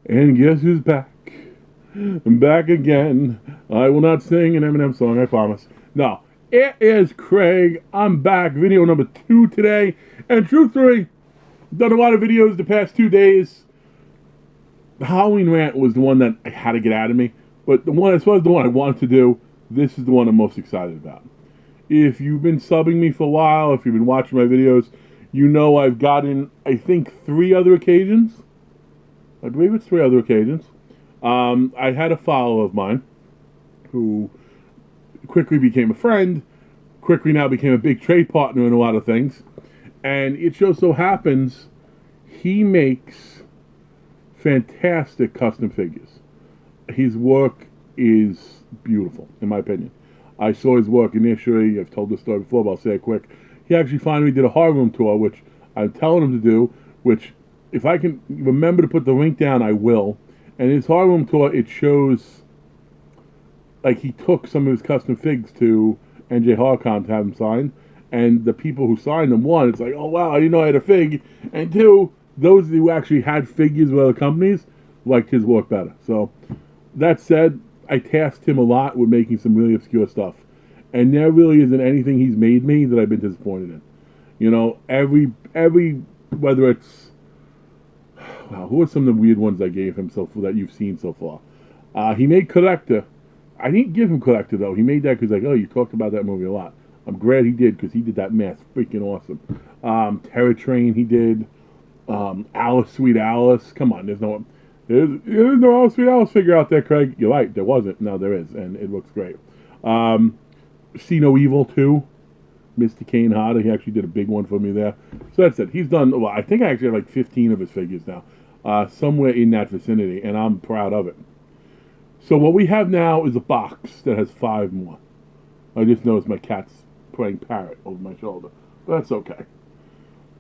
And guess who's back? I'm back again. I will not sing an Eminem song, I promise. No, it is Craig. I'm back. Video number 2 today. And truthfully, done a lot of videos the past 2 days. The Halloween rant was the one that I had to get out of me. But the one, as far as the one I wanted to do, this is the one I'm most excited about. If you've been subbing me for a while, if you've been watching my videos, you know I've gotten, I think, 3 other occasions. I believe it's 3 other occasions. I had a follower of mine who quickly became a friend, quickly now became a big trade partner in a lot of things. And it just so happens he makes fantastic custom figures. His work is beautiful, in my opinion. I saw his work initially. I've told this story before, but I'll say it quick. He actually finally did a horror room tour, which I'm telling him to do, which if I can remember to put the link down, I will. And his horror room tour, it shows, like, he took some of his custom figs to NJ HorrorCon to have them signed. And the people who signed them, one, it's like, oh, wow, I didn't know I had a fig. And two, those who actually had figures with other companies liked his work better. So, that said, I tasked him a lot with making some really obscure stuff. And there really isn't anything he's made me that I've been disappointed in. You know, every whether it's, wow, who are some of the weird ones I gave him so far that you've seen so far? He made Collector. I didn't give him Collector, though. He made that because, like, oh, you talked about that movie a lot. I'm glad he did, because he did that mask freaking awesome. Terror Train he did. Alice, Sweet Alice. Come on, there's no Alice, Sweet Alice figure out there, Craig. You're right, there wasn't. No, there is, and it looks great. See No Evil 2. Mr. Kane Hodder, he actually did a big one for me there. So that's it. He's done, well, I think I actually have like 15 of his figures now. Somewhere in that vicinity, and I'm proud of it. So what we have now is a box that has 5 more. I just noticed my cat's playing parrot over my shoulder. But that's okay.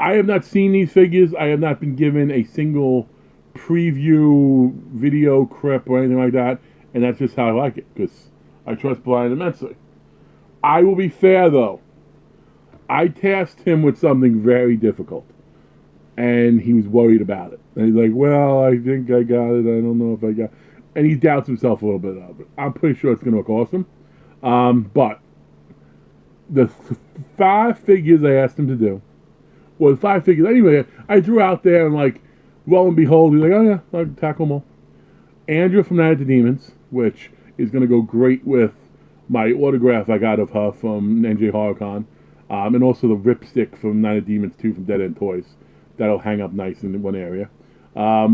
I have not seen these figures. I have not been given a single preview, video, clip, or anything like that. And that's just how I like it, because I trust Brian immensely. I will be fair, though. I tasked him with something very difficult, and he was worried about it. And he's like, well, I think I got it. I don't know if I got it. And he doubts himself a little bit of it. I'm pretty sure it's going to look awesome. But the 5 figures I asked him to do, well, 5 figures, anyway, I threw out there, and like, lo and behold, he's like, oh yeah, I'll tackle them all. Andrea from Night of the Demons, which is going to go great with my autograph I got of her from NJ HorrorCon. And also the Ripstick from Night of Demons 2 from Dead End Toys. That'll hang up nice in one area.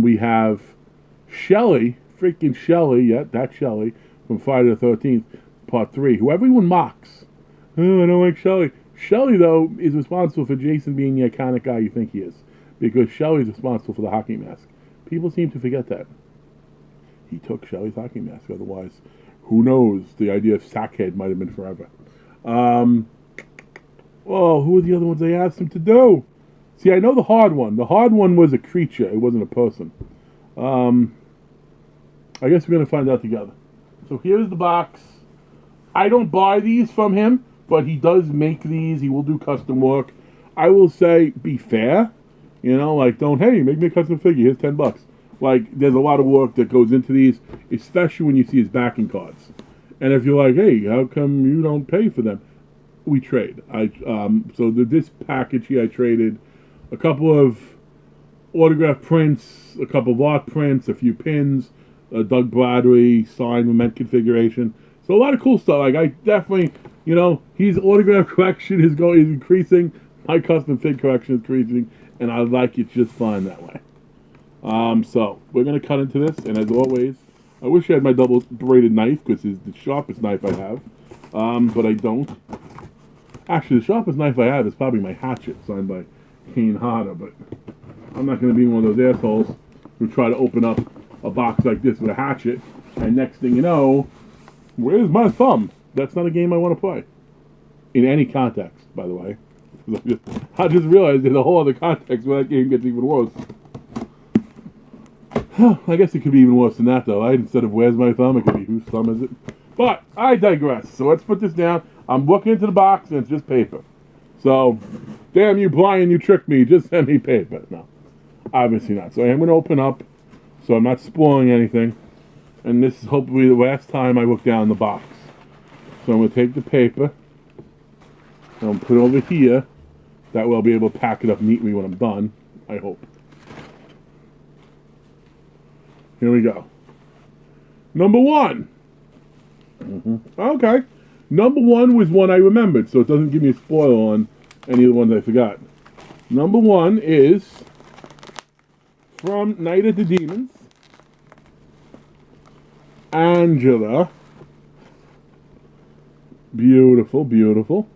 We have Shelly, freaking Shelly, yeah, that Shelly, from Friday the 13th, Part 3, who everyone mocks. Oh, I don't like Shelly. Shelly, though, is responsible for Jason being the iconic guy you think he is. Because Shelly's responsible for the hockey mask. People seem to forget that. He took Shelly's hockey mask, otherwise, who knows, the idea of Sackhead might have been forever. Oh, who were the other ones I asked him to do? See, I know the hard one. The hard one was a creature. It wasn't a person. I guess we're going to find out together. So here's the box. I don't buy these from him, but he does make these. He will do custom work. I will say, be fair. You know, like, don't, hey, make me a custom figure. Here's $10. Like, there's a lot of work that goes into these, especially when you see his backing cards. And if you're like, hey, how come you don't pay for them? We trade. So this package here, I traded a couple of autograph prints, a couple of art prints, a few pins, a Doug Bradley signed Lament configuration. So a lot of cool stuff. Like, I definitely, you know, his autograph collection is increasing. My custom fig collection is increasing, and I like it just fine that way. So we're gonna cut into this, and as always, I wish I had my double braided knife, because it's the sharpest knife I have, but I don't. Actually, the sharpest knife I have is probably my hatchet, signed by Kane Hodder, but I'm not going to be one of those assholes who try to open up a box like this with a hatchet, and next thing you know, where's my thumb? That's not a game I want to play. In any context, by the way. I just realized there's a whole other context where that game gets even worse. I guess it could be even worse than that, though, right? Instead of where's my thumb, it could be whose thumb is it? But I digress. So let's put this down. I'm looking into the box, and it's just paper. So, damn you, Brian, you tricked me. Just send me paper. No, obviously not. So I'm going to open up So I'm not spoiling anything. And this is hopefully the last time I look down the box. So I'm going to take the paper, and I'm going to put it over here. That way I'll be able to pack it up neatly when I'm done, I hope. Here we go. Number 1. Okay. Number 1 was one I remembered, so it doesn't give me a spoiler on any of the ones I forgot. Number 1 is from Night of the Demons. Angela. Beautiful, beautiful.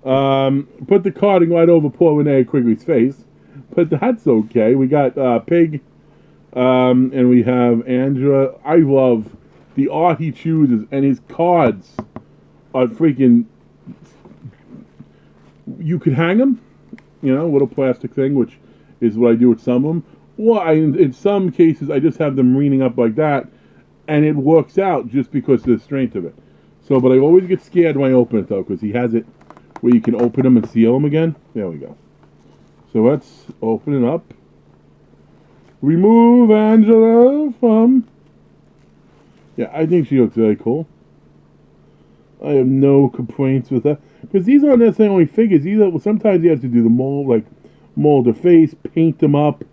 Put the carding right over poor Renee Quigley's face, but that's okay. We got Pig, and we have Angela. I love the art he chooses, and his cards are freaking. You could hang them, you know, little plastic thing, which is what I do with some of them. Or in some cases, I just have them reading up like that, and it works out just because of the strength of it. So, but I always get scared when I open it, though, because he has it where you can open them and seal them again. There we go. So let's open it up. Remove Angela from... Yeah, I think she looks very cool. I have no complaints with her. Because these aren't necessarily only figures. These are, sometimes you have to do the mold, like mold her face, paint them up.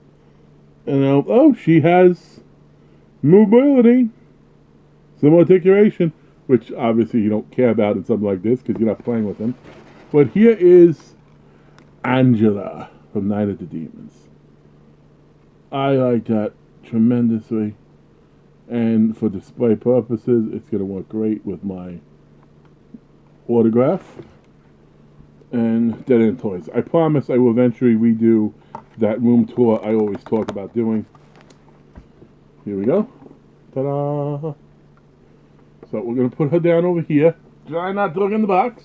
And oh, she has mobility. Some articulation, which obviously you don't care about in something like this because you're not playing with them. But here is Angela from Night of the Demons. I like that tremendously. And for display purposes, it's going to work great with my autograph and Dead End Toys. I promise I will eventually redo that room tour I always talk about doing. Here we go. Ta-da! So we're going to put her down over here. Try not to look in the box.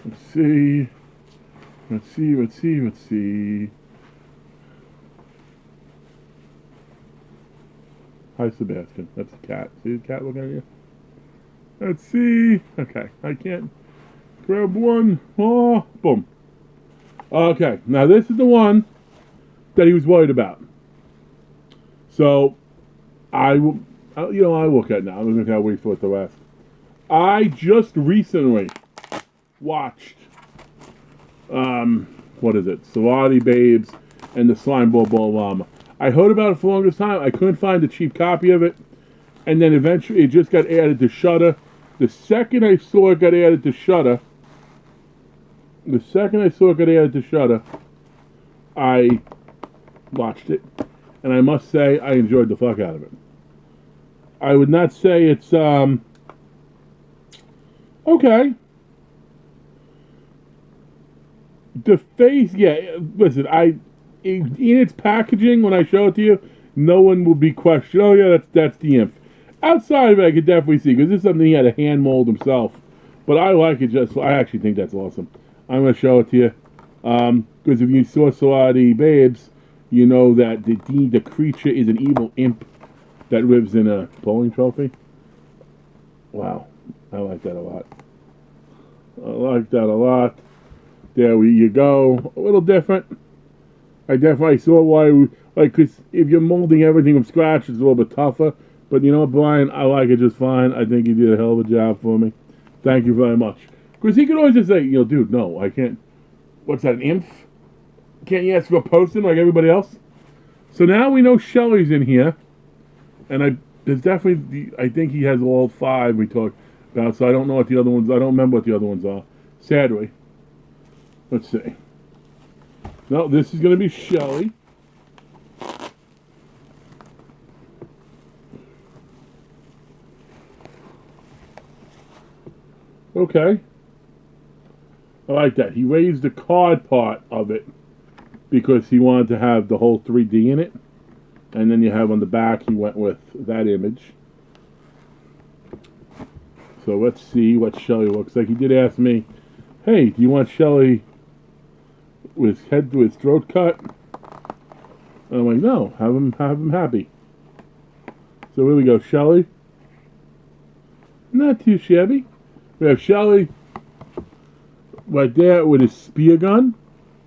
Let's see. Let's see, let's see, let's see. Hi, Sebastian. That's a cat. See the cat looking at you? Let's see. Okay, I can't grab one. Oh, boom. Okay, now this is the one that he was worried about. So, I will, you know, I look at it now. I'm going to wait for it to last. I just recently watched, what is it? Salati Babes and the Slime Ball Llama. I heard about it for the longest time. I couldn't find a cheap copy of it. And then eventually it just got added to Shudder. The second I saw it got added to Shudder, I watched it. And I must say, I enjoyed the fuck out of it. I would not say it's, okay. The face, yeah, listen, in its packaging, when I show it to you, no one will be questioned, oh yeah, that's the Imp. Outside of it, I could definitely see, because this is something he had to hand mold himself. But I like it I actually think that's awesome. I'm going to show it to you. Because if you saw Salati Babes, you know that the creature is an evil imp that lives in a bowling trophy. Wow. I like that a lot. I like that a lot. There you go. A little different. I definitely saw why, because if you're molding everything from scratch, it's a little bit tougher. But you know what, Brian? I like it just fine. I think you did a hell of a job for me. Thank you very much. Because he could always just say, you know, dude, no, I can't. What's that, an Imp? Can't you ask for a posting like everybody else? So now we know Shelly's in here. And there's definitely, I think he has all 5 we talked about. So I don't know what the other ones, I don't remember what the other ones are. Sadly. Let's see. No, this is going to be Shelly. Okay. I like that. He raised the card part of it because he wanted to have the whole 3D in it. And then you have on the back, he went with that image. So let's see what Shelly looks like. He did ask me, hey, do you want Shelly with his head to his throat cut? And I'm like, no, have him happy. So here we go, Shelly. Not too shabby. We have Shelly right there with his spear gun,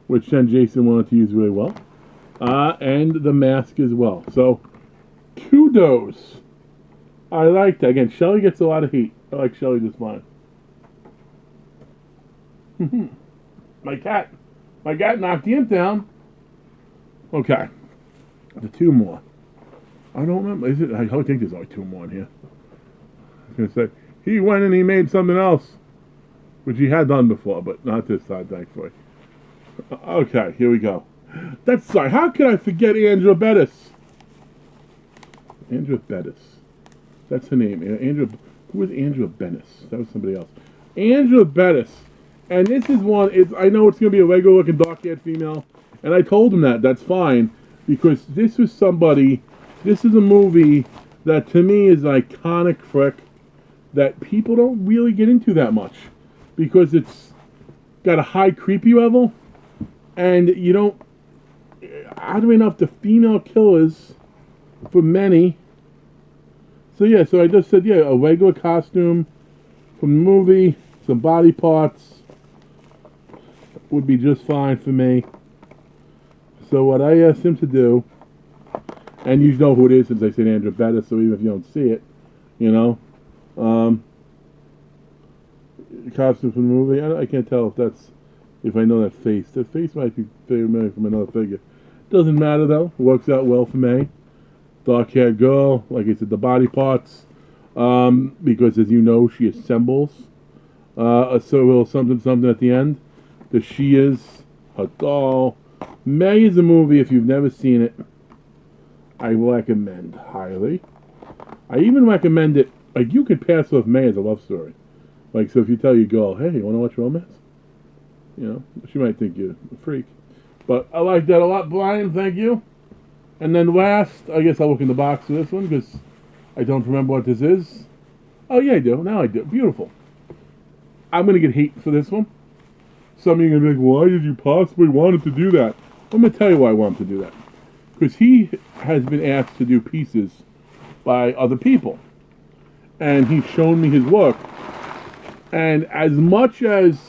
which then Jason wanted to use really well. and the mask as well. So, kudos. I like that. Again, Shelly gets a lot of heat. I like Shelly just fine. My cat knocked him down. Okay, the two more. I don't remember. Is it? I think there's only two more in here. I was gonna say he went and he made something else, which he had done before, but not this time, thankfully. Okay, here we go. That's right. How could I forget Andrea Bettis? Andrea Bettis. That's her name. Andrea. Who is Andrea Bettis? That was somebody else. Andrea Bettis. And this is one. I know it's gonna be a regular looking dark-haired female, and I told him that. That's fine, because this was somebody. This is a movie that to me is an iconic frick that people don't really get into that much, because it's got a high creepy level, and you don't. Oddly enough, the female killers, for many. So yeah, so I just said yeah, a regular costume from the movie, some body parts would be just fine for me. So what I asked him to do, and you know who it is since I said Andrea Bettis, so even if you don't see it, you know, costume from the movie. I can't tell if I know that face. The face might be familiar from another figure. Doesn't matter though. Works out well for me. Dark-haired girl, like I said, the body parts, because as you know, she assembles a little something at the end. The She Is, her doll. May is a movie, if you've never seen it, I recommend highly. I even recommend it, like you could pass off May as a love story. Like, so if you tell your girl, hey, you want to watch romance? You know, she might think you're a freak. But I like that a lot, Brian, thank you. And then last, I guess I'll look in the box for this one, because I don't remember what this is. Oh yeah, I do. Now I do. Beautiful. I'm going to get hate for this one. Some of you are going to be like, why did you possibly want him to do that? I'm going to tell you why I want him to do that. Because he has been asked to do pieces by other people. And he's shown me his work. And as much as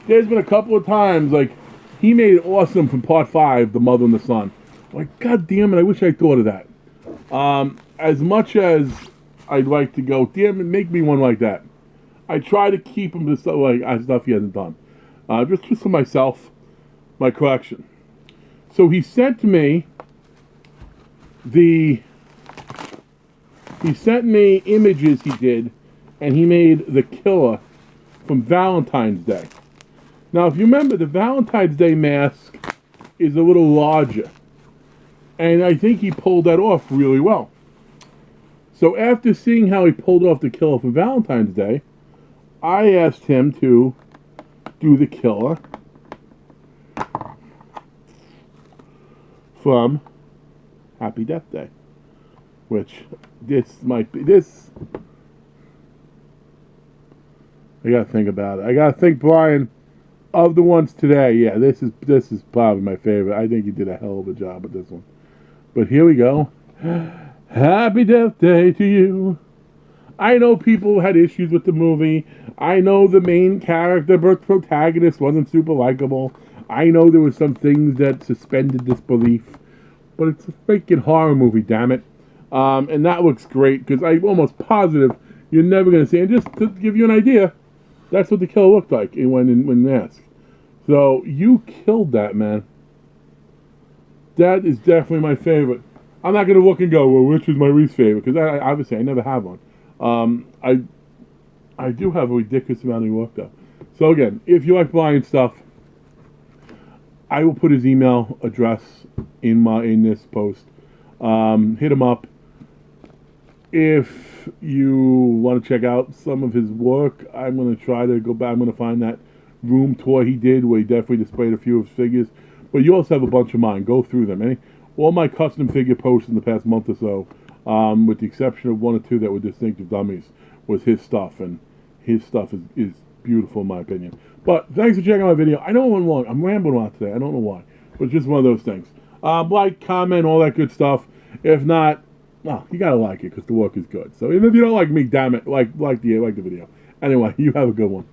there's been a couple of times, like, he made it awesome from part 5, The Mother and the Son. Like, God damn it, I wish I thought of that. As much as I'd like to go, damn it, make me one like that. I try to keep him to stuff like stuff he hasn't done. Just for myself, my collection. So he sent me images he did, and he made the killer from Valentine's Day. Now, if you remember, the Valentine's Day mask is a little larger. And I think he pulled that off really well. So after seeing how he pulled off the killer for Valentine's Day, I asked him to do the killer from Happy Death Day. Which, this might be, I gotta think about it. I gotta think, Brian, of the ones today, yeah, this is probably my favorite. I think he did a hell of a job with this one. But here we go. Happy Death Day to you. I know people had issues with the movie. I know the main character, the protagonist, wasn't super likable. I know there were some things that suspended disbelief. But it's a freaking horror movie, damn it. And that looks great, because I'm almost positive you're never going to see it. And just to give you an idea, that's what the killer looked like when masked. So, you killed that, man. That is definitely my favorite. I'm not going to look and go, well, which is my least favorite? Because obviously I never have one. I do have a ridiculous amount of work, though. So again, if you like Brian's stuff, I will put his email address in this post. Hit him up. If you want to check out some of his work, I'm going to try to go back. I'm going to find that room tour he did where he definitely displayed a few of his figures. But you also have a bunch of mine. Go through them. All my custom figure posts in the past month or so, with the exception of one or two that were distinctive dummies, was his stuff. And his stuff is beautiful in my opinion. But thanks for checking out my video. I know it went long. I'm rambling a lot today. I don't know why. But it's just one of those things. Like, comment, all that good stuff. If not, well, you gotta like it because the work is good. So even if you don't like me, damn it, like the video. Anyway, you have a good one.